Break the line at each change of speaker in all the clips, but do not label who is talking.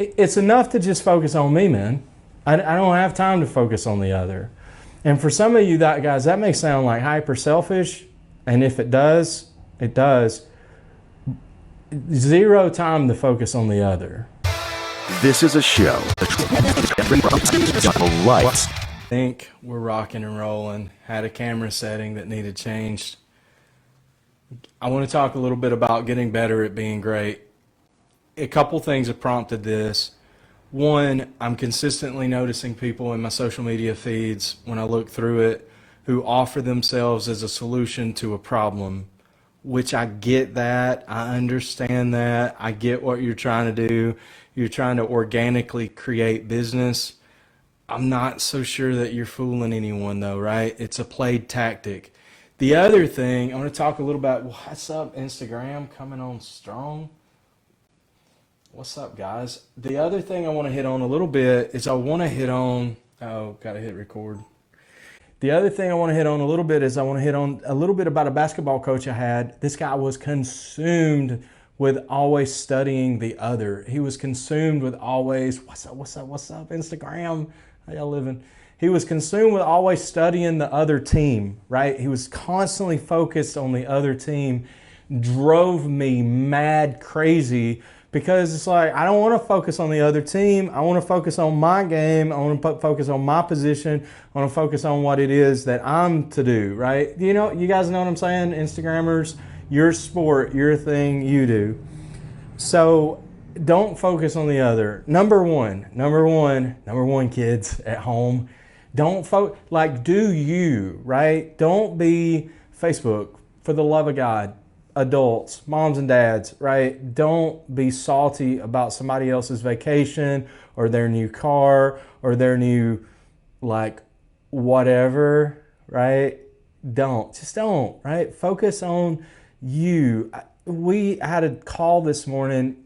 It's enough to just focus on me, man. I don't have time to focus on the other. And for some of you guys, that may sound like hyper selfish. And if it does, it does. Zero time to focus on the other.
This is a show. Lights.
I think we're rocking and rolling. Had a camera setting that needed changed. I want to talk a little bit about getting better at being great. A couple things have prompted this. One, I'm consistently noticing people in my social media feeds when I look through it who offer themselves as a solution to a problem, which I get that. I understand that. I get what you're trying to do. You're trying to organically create business. I'm not so sure that you're fooling anyone though, right? It's a played tactic. The other thing, I want to talk a little about what's up, Instagram coming on strong. What's up, guys? The other thing I want to hit on a little bit is gotta hit record. The other thing I want to hit on a little bit is I want to hit on a little bit about a basketball coach I had. This guy was consumed with always studying the other. He was consumed with always, what's up, Instagram? How y'all living? He was consumed with always studying the other team, right? He was constantly focused on the other team. Drove me mad crazy because it's like, I don't want to focus on the other team. I want to focus on my game. I want to focus on my position. I want to focus on what it is that I'm to do, right? You guys know what I'm saying? Instagrammers, your sport, your thing, you do. So don't focus on the other. Number one, kids at home. Don't do you, right? Don't be Facebook, for the love of God. Adults, moms and dads, right? Don't be salty about somebody else's vacation or their new car or their new whatever, right? Just don't, right? Focus on you. We had a call this morning.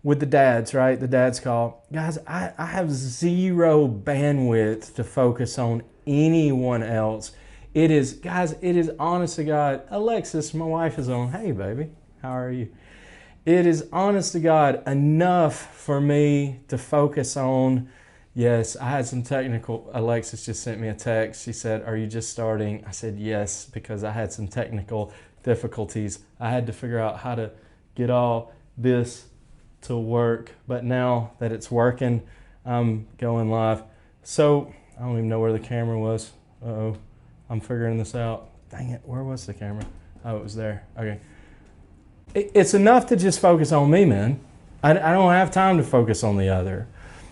With the dads, right? The dads call. Guys, I have zero bandwidth to focus on anyone else. It is honest to God. Alexis, my wife is on. Hey, baby, how are you? It is honest to God enough for me to focus on. Yes, I had some technical. Alexis just sent me a text. She said, "Are you just starting?" I said, "Yes," because I had some technical difficulties. I had to figure out how to get all this to work. But now that it's working, I'm going live. So I don't even know where the camera was. Uh-oh. I'm figuring this out. Dang it, where was the camera? Oh, it was there. Okay. It's enough to just focus on me, man. I don't have time to focus on the other.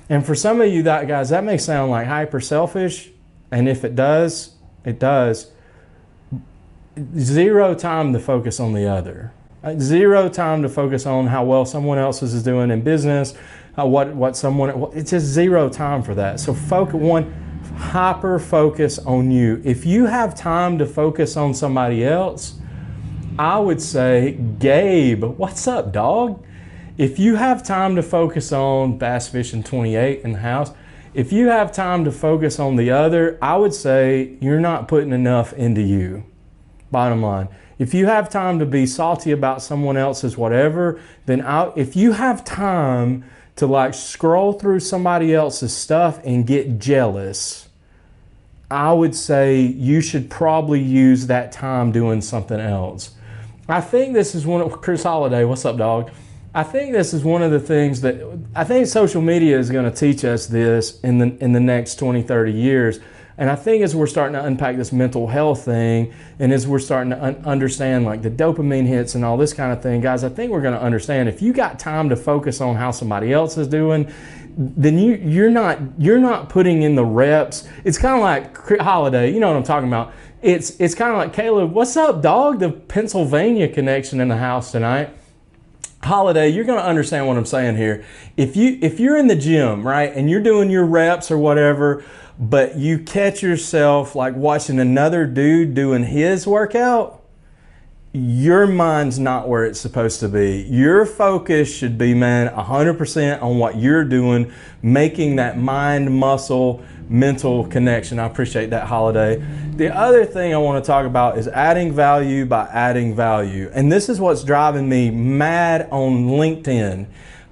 And for some of you guys, that may sound like hyper selfish. And if it does, it does. Zero time to focus on the other. Zero time to focus on how well someone else is doing in business, it's just zero time for that. So hyper focus on you. If you have time to focus on somebody else, I would say, Gabe, what's up, dog? If you have time to focus on Bass Fishing 28 in the house, if you have time to focus on the other, I would say you're not putting enough into you. Bottom line. If you have time to be salty about someone else's whatever, then if you have time to scroll through somebody else's stuff and get jealous, I would say you should probably use that time doing something else. I think this is Chris Holiday, what's up, dog? I think this is one of the things that I think social media is going to teach us this in the next 20, 30 years. And I think as we're starting to unpack this mental health thing, and as we're starting to understand the dopamine hits and all this kind of thing, guys, I think we're going to understand if you got time to focus on how somebody else is doing, then you're not putting in the reps. It's kind of like Holiday, you know what I'm talking about. It's kind of like Caleb, what's up, dog? The Pennsylvania connection in the house tonight. Holiday, you're going to understand what I'm saying here. If you're in the gym, right, and you're doing your reps or whatever, but you catch yourself watching another dude doing his workout, your mind's not where it's supposed to be. Your focus should be, man, 100% on what you're doing, making that mind, muscle, mental connection. I appreciate that, Holiday. The other thing I want to talk about is adding value by adding value. And this is what's driving me mad on LinkedIn.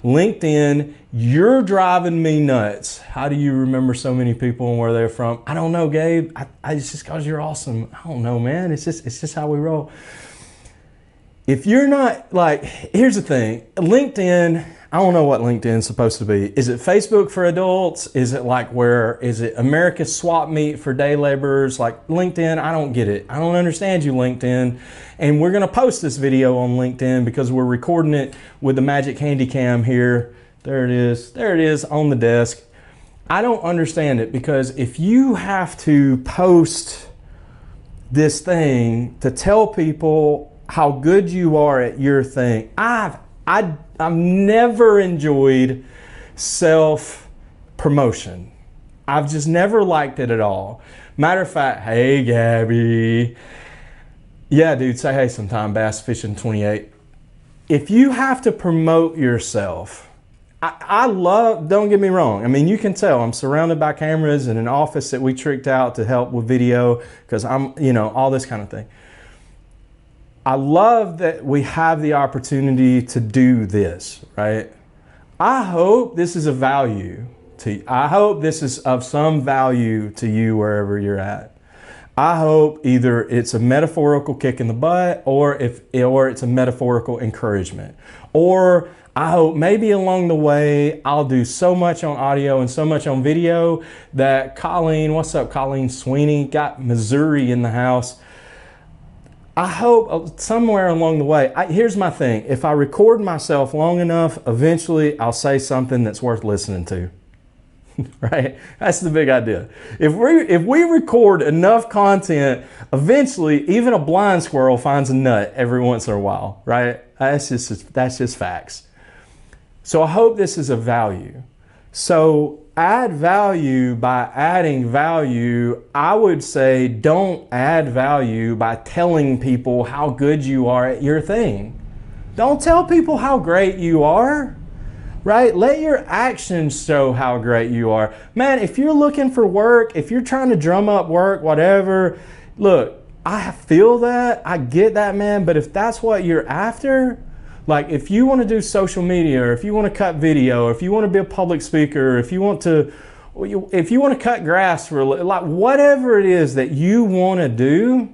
LinkedIn, you're driving me nuts. How do you remember so many people and where they're from? I don't know, Gabe. It's just because you're awesome. I don't know, man. It's just how we roll. If you're not like, here's the thing, LinkedIn, I don't know what LinkedIn's supposed to be. Is it Facebook for adults? Is it is it America's swap meet for day laborers? Like LinkedIn, I don't get it. I don't understand you, LinkedIn. And we're gonna post this video on LinkedIn because we're recording it with the Magic Handy Cam here. There it is on the desk. I don't understand it because if you have to post this thing to tell people how good you are at your thing. I've never enjoyed self-promotion. I've just never liked it at all. Matter of fact, hey Gabby. Yeah, dude, say hey sometime, Bass Fishing 28. If you have to promote yourself, I love, don't get me wrong. I mean, you can tell I'm surrounded by cameras in an office that we tricked out to help with video because I'm, all this kind of thing. I love that we have the opportunity to do this, right? I hope this is of value to you. I hope this is of some value to you wherever you're at. I hope either it's a metaphorical kick in the butt or it's a metaphorical encouragement. Or I hope maybe along the way I'll do so much on audio and so much on video that Colleen, what's up Colleen Sweeney, got Missouri in the house. I hope somewhere along the way, here's my thing. If I record myself long enough, eventually I'll say something that's worth listening to, right? That's the big idea. If we record enough content, eventually even a blind squirrel finds a nut every once in a while, right? That's just facts. So I hope this is of value. So add value by adding value. I would say don't add value by telling people how good you are at your thing. Don't tell people how great you are, right? Let your actions show how great you are. Man, if you're looking for work, if you're trying to drum up work, whatever, look, I feel that, I get that, man, but if that's what you're after, like if you want to do social media or if you want to cut video or if you want to be a public speaker or if you want to cut grass for like whatever it is that you want to do,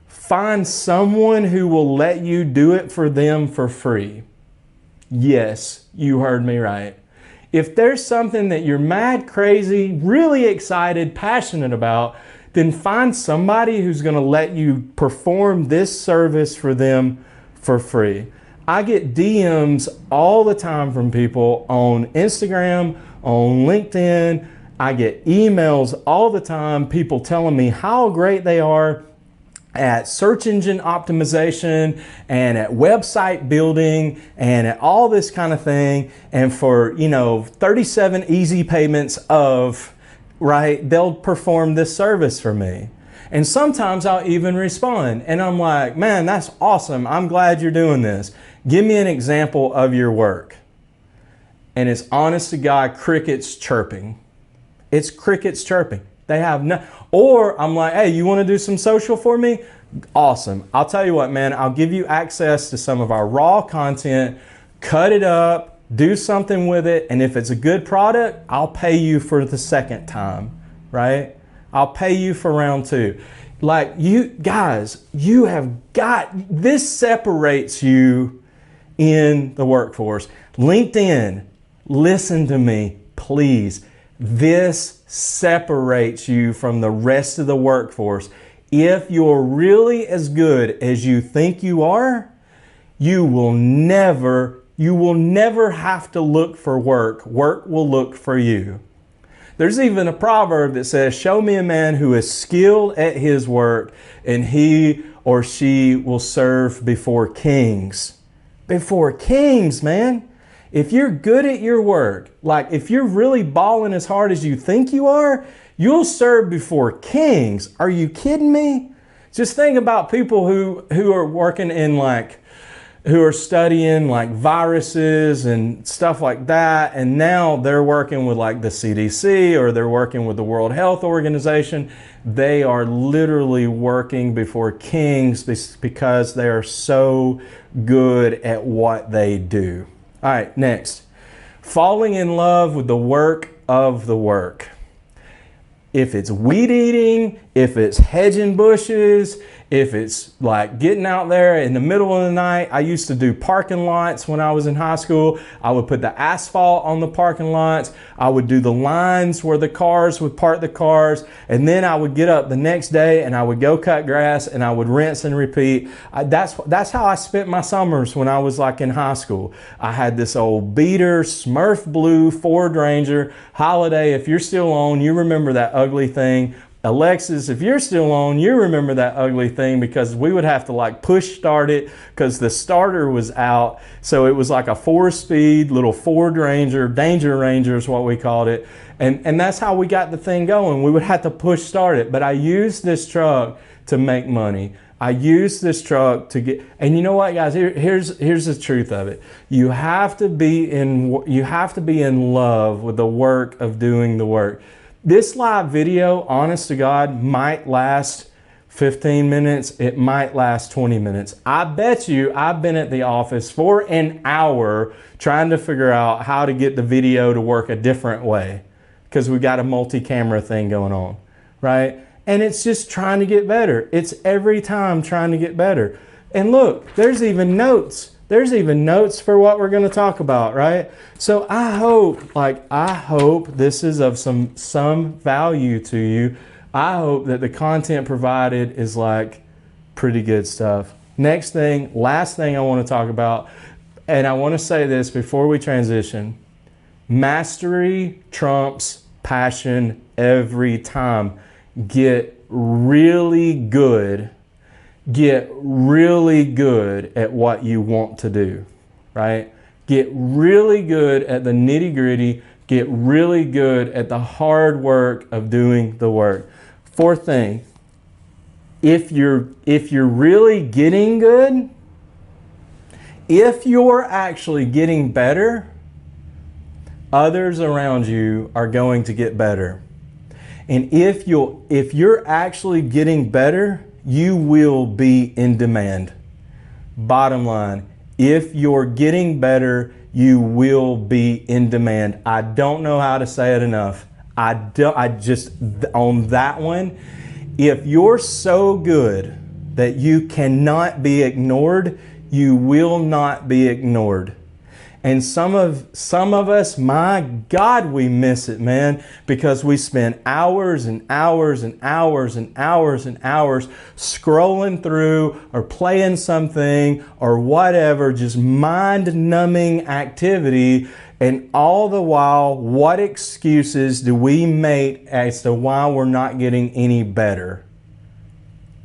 find someone who will let you do it for them for free. Yes, you heard me right. If there's something that you're mad, crazy, really excited, passionate about, then find somebody who's going to let you perform this service for them for free. I get DMs all the time from people on Instagram, on LinkedIn. I get emails all the time, people telling me how great they are at search engine optimization and at website building and at all this kind of thing. And for, 37 easy payments right, they'll perform this service for me. And sometimes I'll even respond and I'm like, man, that's awesome. I'm glad you're doing this. Give me an example of your work. And it's honest to God, crickets chirping. It's crickets chirping. They have no, or I'm like, hey, you want to do some social for me? Awesome. I'll tell you what, man, I'll give you access to some of our raw content, cut it up, do something with it. And if it's a good product, I'll pay you for the second time, right? I'll pay you for round two. Like you guys, you have got, this separates you in the workforce. LinkedIn, listen to me, please. This separates you from the rest of the workforce. If you're really as good as you think you are, you will never have to look for work. Work will look for you. There's even a proverb that says, show me a man who is skilled at his work and he or she will serve before kings. Before kings, man. If you're good at your work, like if you're really balling as hard as you think you are, you'll serve before kings. Are you kidding me? Just think about people who are working in who are studying like viruses and stuff like that. And now they're working with like the CDC or they're working with the World Health Organization. They are literally working before kings because they are so good at what they do. All right, next. falling in love with the work of the work. If it's weed eating, if it's hedging bushes, if it's like getting out there in the middle of the night. I used to do parking lots when I was in high school. I would put the asphalt on the parking lots. I would do the lines where the cars would park the cars. And then I would get up the next day and I would go cut grass and I would rinse and repeat. That's how I spent my summers when I was like in high school. I had this old beater, Smurf blue Ford Ranger. Holiday, if you're still on, you remember that ugly thing. Alexis, if you're still on, you remember that ugly thing because we would have to like push start it because the starter was out. So it was like a 4-speed little Ford Ranger, Danger Ranger is what we called it. And that's how we got the thing going. We would have to push start it. But I used this truck to make money. I used this truck to get, and you know what, guys? Here's the truth of it. You have to be in love with the work of doing the work. This live video, honest to God, might last 15 minutes. It might last 20 minutes. I bet you I've been at the office for an hour trying to figure out how to get the video to work a different way because we got a multi-camera thing going on, right? And it's just trying to get better. It's every time trying to get better. And look, there's even notes. There's even notes for what we're going to talk about, right? So I hope this is of some value to you. I hope that the content provided is like pretty good stuff. Last thing I want to talk about, and I want to say this before we transition. Mastery trumps passion every time. Get really good at what you want to do, right? Get really good at the nitty gritty. Get really good at the hard work of doing the work. Fourth thing, if you're really getting good, if you're actually getting better, others around you are going to get better. And if you're actually getting better, you will be in demand. Bottom line, if you're getting better, you will be in demand. I don't know how to say it enough. On that one, if you're so good that you cannot be ignored, you will not be ignored. And some of us, my God, we miss it, man, because we spend hours and hours and hours and hours and hours scrolling through or playing something or whatever, just mind-numbing activity. And all the while, what excuses do we make as to why we're not getting any better?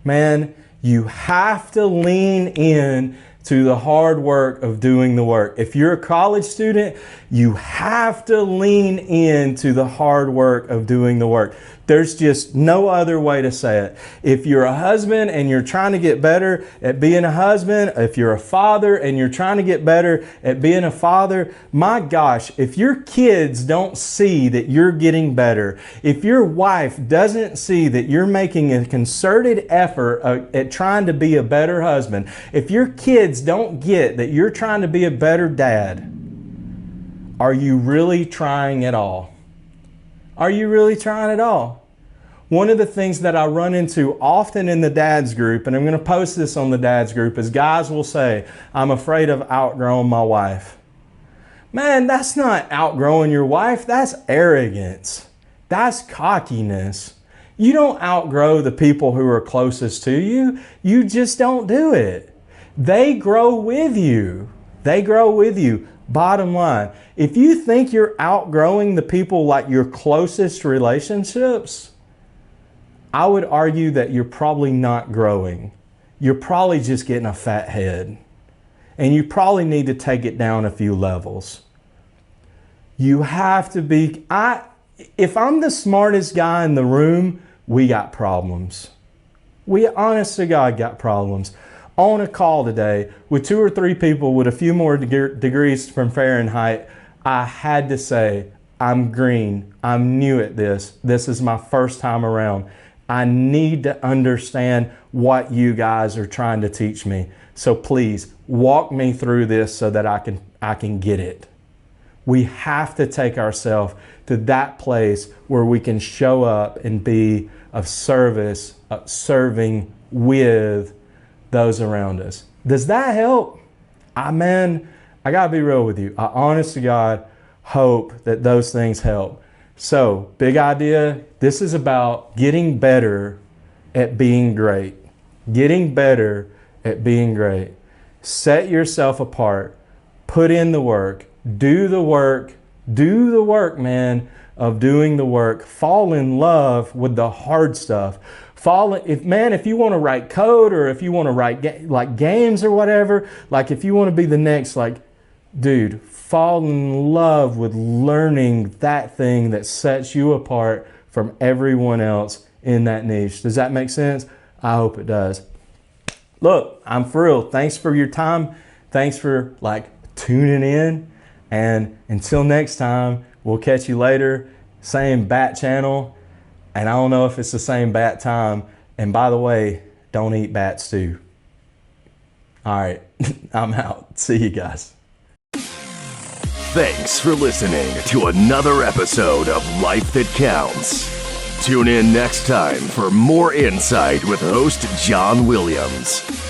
Man, you have to lean in to the hard work of doing the work. If you're a college student, you have to lean into the hard work of doing the work. There's just no other way to say it. If you're a husband and you're trying to get better at being a husband, if you're a father and you're trying to get better at being a father, my gosh, if your kids don't see that you're getting better, if your wife doesn't see that you're making a concerted effort at trying to be a better husband, if your kids don't get that you're trying to be a better dad, are you really trying at all? Are you really trying at all? One of the things that I run into often in the dads group, and I'm going to post this on the dads group, is guys will say, I'm afraid of outgrowing my wife. Man, that's not outgrowing your wife. That's arrogance. That's cockiness. You don't outgrow the people who are closest to you. You just don't do it. They grow with you. They grow with you. Bottom line, if you think you're outgrowing the people like your closest relationships, I would argue that you're probably not growing. You're probably just getting a fat head. And you probably need to take it down a few levels. You have to be, if I'm the smartest guy in the room, we got problems. We honest to God got problems. On a call today with 2 or 3 people with a few more degrees from Fahrenheit, I had to say, I'm green. I'm new at this. This is my first time around. I need to understand what you guys are trying to teach me. So please walk me through this so that I can get it. We have to take ourselves to that place where we can show up and be of service, serving with those around us. Does that help? Man, I gotta be real with you. I honest to God hope that those things help. So, big idea. This is about getting better at being great. Getting better at being great. Set yourself apart. Put in the work. Do the work. Do the work, man, of doing the work. Fall in love with the hard stuff. If you want to write code, or if you want to write like games or whatever, like if you want to be the next, like, dude, fall in love with learning that thing that sets you apart from everyone else in that niche. Does that make sense? I hope it does. Look, I'm for real. Thanks for your time. Thanks for tuning in. And until next time, we'll catch you later. Same bat channel. And I don't know if it's the same bat time. And by the way, don't eat bats too. All right, I'm out. See you guys.
Thanks for listening to another episode of Life That Counts. Tune in next time for more insight with host John Williams.